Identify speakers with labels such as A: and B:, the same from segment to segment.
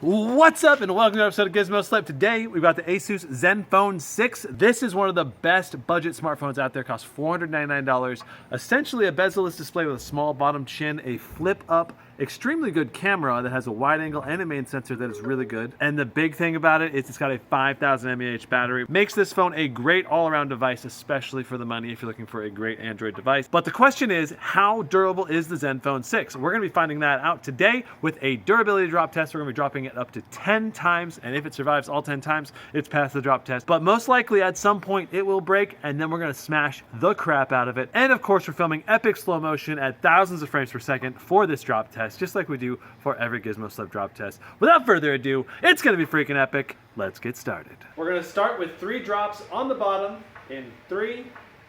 A: What's up and welcome to another episode of Gizmo Slip. Today we've got the Asus Zenfone 6. This is one of the best budget smartphones out there. It costs $499. Essentially a bezel-less display with a small bottom chin, a flip-up, extremely good camera that has a wide angle and a main sensor that is really good. And the big thing about it is it's got a 5000 mAh battery. Makes this phone a great all-around device, especially for the money if you're looking for a great Android device. But the question is, how durable is the Zenfone 6? We're going to be finding that out today with a durability drop test. We're going to be dropping it up to 10 times, and if it survives all 10 times, it's passed the drop test. But most likely at some point it will break, and then we're going to smash the crap out of it. And of course, we're filming epic slow motion at thousands of frames per second for this drop test, just like we do for every Gizmo Slip drop test. Without further ado, it's going to be freaking epic. Let's get started. We're going to start with 3 drops on the bottom in 3,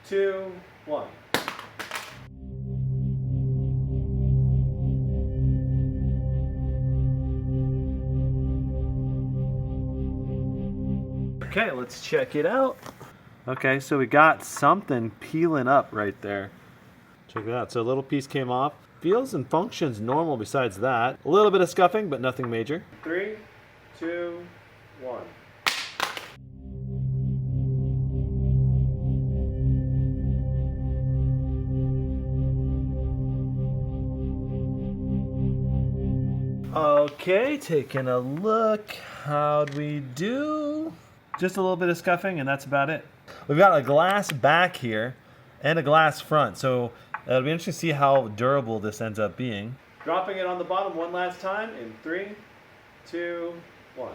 A: 2, 1. Okay, let's check it out. Okay, so we got something peeling up right there. Check it out. So a little piece came off. Feels and functions normal besides that. A little bit of scuffing, but nothing major. 3, 2, 1. Okay, taking a look. How'd we do? Just a little bit of scuffing, and that's about it. We've got a glass back here and a glass front, so it'll be interesting to see how durable this ends up being. Dropping it on the bottom one last time in 3, 2, 1.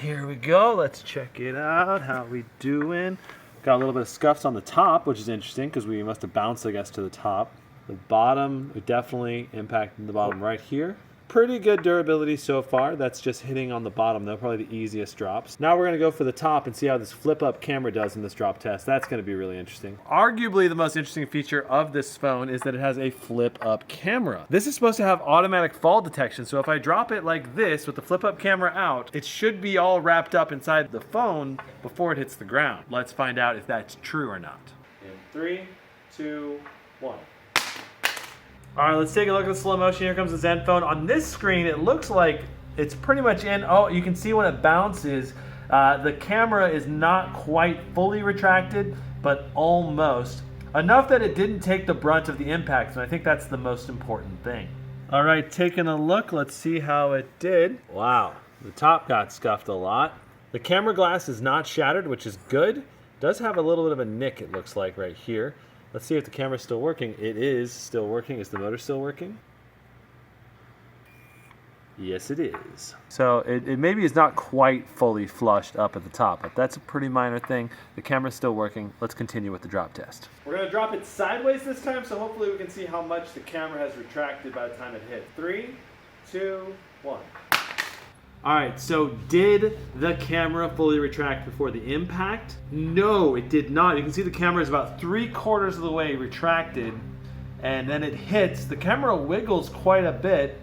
A: Here we go. Let's check it out. How we doing? Got a little bit of scuffs on the top, which is interesting because we must have bounced, I guess, to the top. The bottom, we definitely impacted the bottom right here. Pretty good durability so far. That's just hitting on the bottom, though, probably the easiest drops. Now we're going to go for the top and see how this flip-up camera does in this drop test. That's going to be really interesting. Arguably, the most interesting feature of this phone is that it has a flip-up camera. This is supposed to have automatic fall detection, so if I drop it like this with the flip-up camera out, it should be all wrapped up inside the phone before it hits the ground. Let's find out if that's true or not. In 3, 2, 1. All right, let's take a look at the slow motion. Here comes the Zenfone. On this screen, it looks like it's pretty much in. Oh, you can see when it bounces, the camera is not quite fully retracted, but almost. Enough that it didn't take the brunt of the impact, and I think that's the most important thing. All right, taking a look. Let's see how it did. Wow, the top got scuffed a lot. The camera glass is not shattered, which is good. It does have a little bit of a nick, it looks like, right here. Let's see if the camera's still working. It is still working. Is the motor still working? Yes, it is. So it maybe is not quite fully flushed up at the top, but that's a pretty minor thing. The camera's still working. Let's continue with the drop test. We're going to drop it sideways this time, so hopefully we can see how much the camera has retracted by the time it hits. 3, 2, 1. All right, so did the camera fully retract before the impact? No, it did not. You can see the camera is about 3/4 of the way retracted, and then it hits. The camera wiggles quite a bit,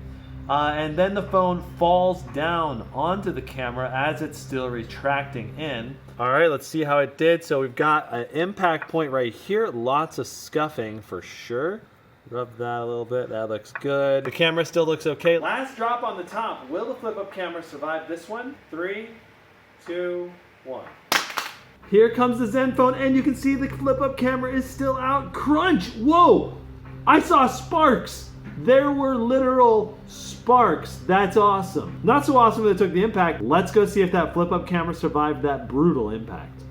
A: and then the phone falls down onto the camera as it's still retracting in. All right, let's see how it did. So we've got an impact point right here. Lots of scuffing for sure. Rub that a little bit. That looks good. The camera still looks okay. Last drop on the top. Will the flip-up camera survive this one? 3, 2, 1. Here comes the Zenfone, and you can see the flip-up camera is still out. Crunch! Whoa! I saw sparks! There were literal sparks. That's awesome. Not so awesome that it took the impact. Let's go see if that flip-up camera survived that brutal impact.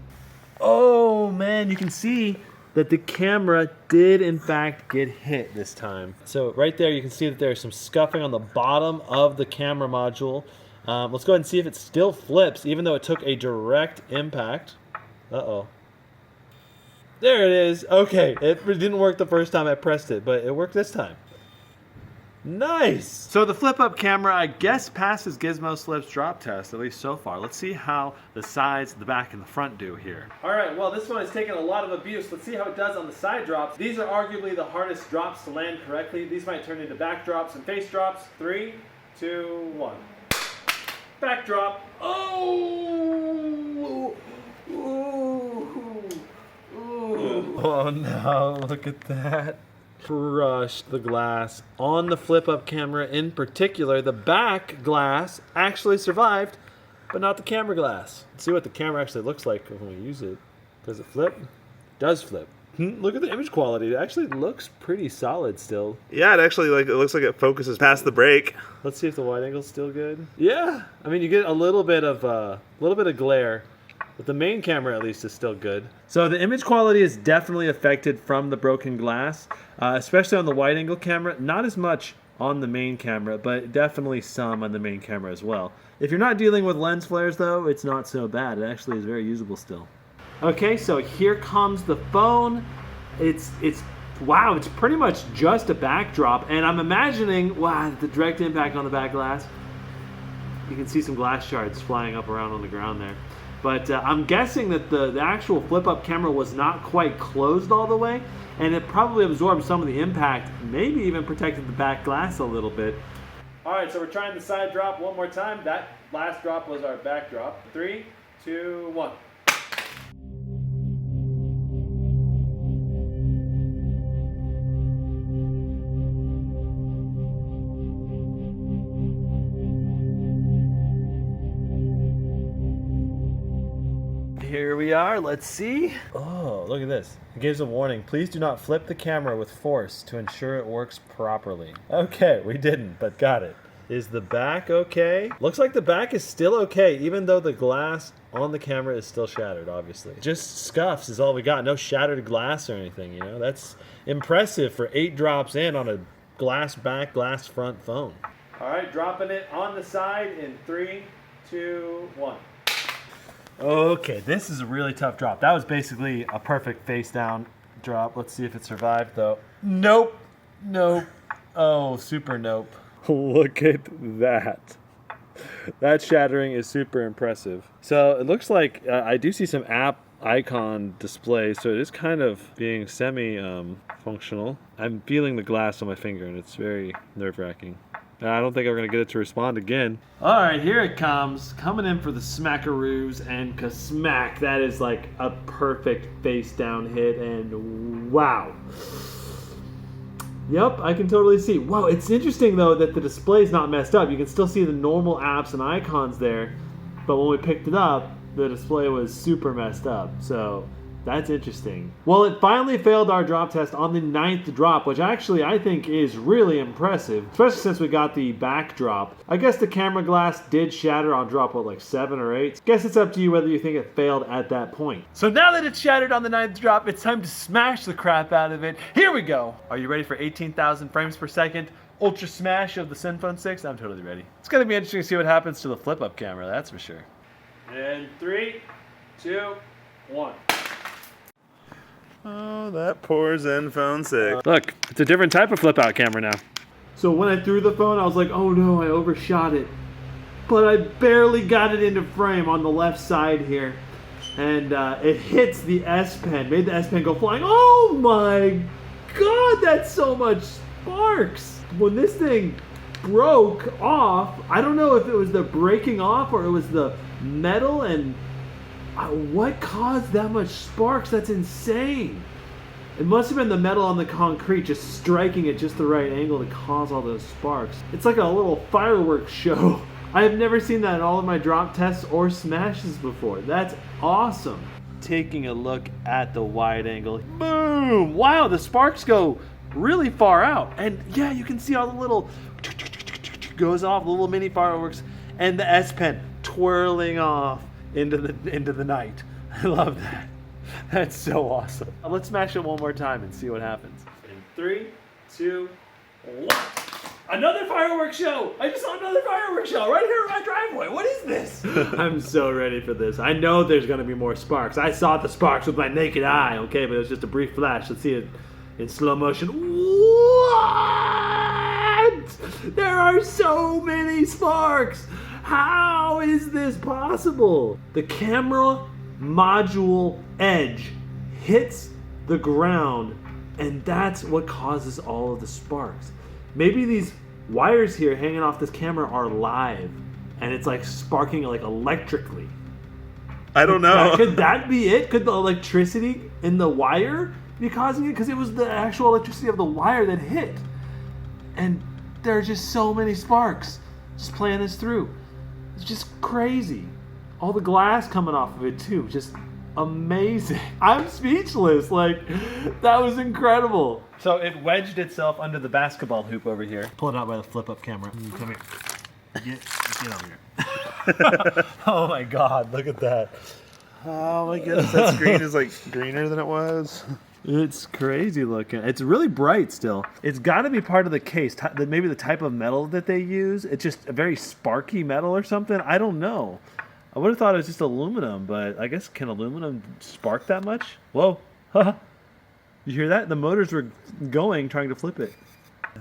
A: Oh, man, you can see that the camera did in fact get hit this time. So right there you can see that there's some scuffing on the bottom of the camera module. Let's go ahead and see if it still flips even though it took a direct impact. Uh-oh. There it is. Okay, it didn't work the first time I pressed it, but it worked this time. Nice! So the flip-up camera, I guess, passes Gizmo Slip's drop test, at least so far. Let's see how the sides, the back, and the front do here. All right, well, this one has taken a lot of abuse. Let's see how it does on the side drops. These are arguably the hardest drops to land correctly. These might turn into back drops and face drops. 3, 2, 1. Back drop. Oh! Oh no, look at that. Crushed the glass on the flip-up camera in particular. The back glass actually survived, but not the camera glass. Let's see what the camera actually looks like when we use it. Does it flip? It does flip. Look at the image quality. It actually looks pretty solid still.
B: Yeah, it looks like it focuses past the break.
A: Let's see if the wide angle's still good. Yeah, I mean you get a little bit of glare. But the main camera, at least, is still good. So the image quality is definitely affected from the broken glass, especially on the wide-angle camera. Not as much on the main camera, but definitely some on the main camera as well. If you're not dealing with lens flares, though, it's not so bad. It actually is very usable still. Okay, so here comes the phone. Wow, it's pretty much just a backdrop, and I'm imagining, wow, the direct impact on the back glass. You can see some glass shards flying up around on the ground there. But I'm guessing that the actual flip-up camera was not quite closed all the way, and it probably absorbed some of the impact, maybe even protected the back glass a little bit. All right, so we're trying the side drop one more time. That last drop was our back drop. 3, 2, 1. Here we are, let's see. Oh, look at this. It gives a warning. Please do not flip the camera with force to ensure it works properly. Okay, we didn't, but got it. Is the back okay? Looks like the back is still okay, even though the glass on the camera is still shattered, obviously. Just scuffs is all we got. No shattered glass or anything, you know? That's impressive for 8 drops in on a glass back, glass front phone. All right, dropping it on the side in 3, 2, 1. Okay, this is a really tough drop. That was basically a perfect face down drop. Let's see if it survived though. Nope. Nope. Oh, super nope. Look at that. That shattering is super impressive. So it looks like I do see some app icon display, so it is kind of being semi-functional. I'm feeling the glass on my finger and it's very nerve-wracking. I don't think I'm going to get it to respond again. All right, here it comes. Coming in for the smackaroos and ka-smack. That is like a perfect face down hit and wow. Yep, I can totally see. Wow, it's interesting though that the display is not messed up. You can still see the normal apps and icons there, but when we picked it up, the display was super messed up. So that's interesting. Well, it finally failed our drop test on the 9th drop, which actually I think is really impressive, especially since we got the back drop. I guess the camera glass did shatter on drop, what, like 7 or 8? Guess it's up to you whether you think it failed at that point. So now that it's shattered on the 9th drop, it's time to smash the crap out of it. Here we go. Are you ready for 18,000 frames per second? Ultra smash of the Zenfone 6? I'm totally ready. It's gonna be interesting to see what happens to the flip-up camera, that's for sure. And 3, 2, 1.
B: Oh, that poor Zenfone 6.
A: Look, it's a different type of flip-out camera now. So when I threw the phone, I was like, oh no, I overshot it. But I barely got it into frame on the left side here. And it hits the S Pen, made the S Pen go flying. Oh my God, that's so much sparks. When this thing broke off, I don't know if it was the breaking off or it was the metal and what caused that much sparks? That's insane. It must have been the metal on the concrete just striking at just the right angle to cause all those sparks. It's like a little fireworks show. I have never seen that in all of my drop tests or smashes before. That's awesome. Taking a look at the wide angle. Boom! Wow, the sparks go really far out. And yeah, you can see all the little goes off, little mini fireworks, and the S Pen twirling off into the night. I love that. That's so awesome. Let's smash it one more time and see what happens. In 3, 2, 1. Another fireworks show! I just saw another fireworks show right here in my driveway. What is this? I'm so ready for this. I know there's gonna be more sparks. I saw the sparks with my naked eye, okay, but it was just a brief flash. Let's see it in slow motion. What? There are so many sparks! How is this possible? The camera module edge hits the ground, and that's what causes all of the sparks. Maybe these wires here hanging off this camera are live, and it's like sparking like electrically.
B: I don't know.
A: Could that be it? Could the electricity in the wire be causing it because it was the actual electricity of the wire that hit. And there are just so many sparks just playing this through. It's just crazy. All the glass coming off of it too, just amazing. I'm speechless. Like, that was incredible. So it wedged itself under the basketball hoop over here. Pull it out by the flip-up camera. Come here. Get over here. Oh my God, look at that.
B: Oh my goodness, that screen is like greener than it was.
A: It's crazy looking. It's really bright still. It's got to be part of the case. Maybe the type of metal that they use. It's just a very sparky metal or something. I don't know. I would have thought it was just aluminum, but I guess can aluminum spark that much? Whoa. You hear that? The motors were going trying to flip it.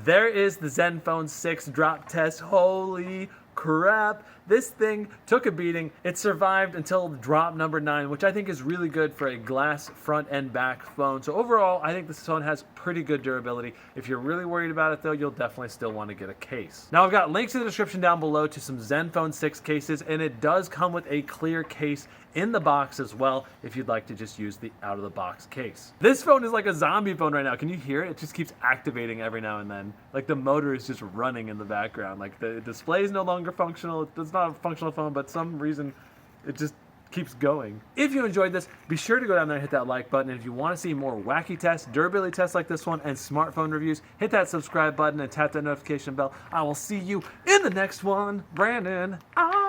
A: There is the Zenfone 6 drop test. Holy crap. This thing took a beating. It survived until drop number 9, which I think is really good for a glass front and back phone. So overall, I think this phone has pretty good durability. If you're really worried about it though, you'll definitely still want to get a case. Now I've got links in the description down below to some Zenfone 6 cases, and it does come with a clear case in the box as well if you'd like to just use the out-of-the-box case. This phone is like a zombie phone right now. Can you hear it? It just keeps activating every now and then. Like the motor is just running in the background. Like the display is no longer functional. It's not a functional phone, but some reason it just keeps going. If you enjoyed this, be sure to go down there and hit that like button. And if you want to see more wacky tests, durability tests like this one, and smartphone reviews, hit that subscribe button and tap that notification bell. I will see you in the next one. Brandon, out.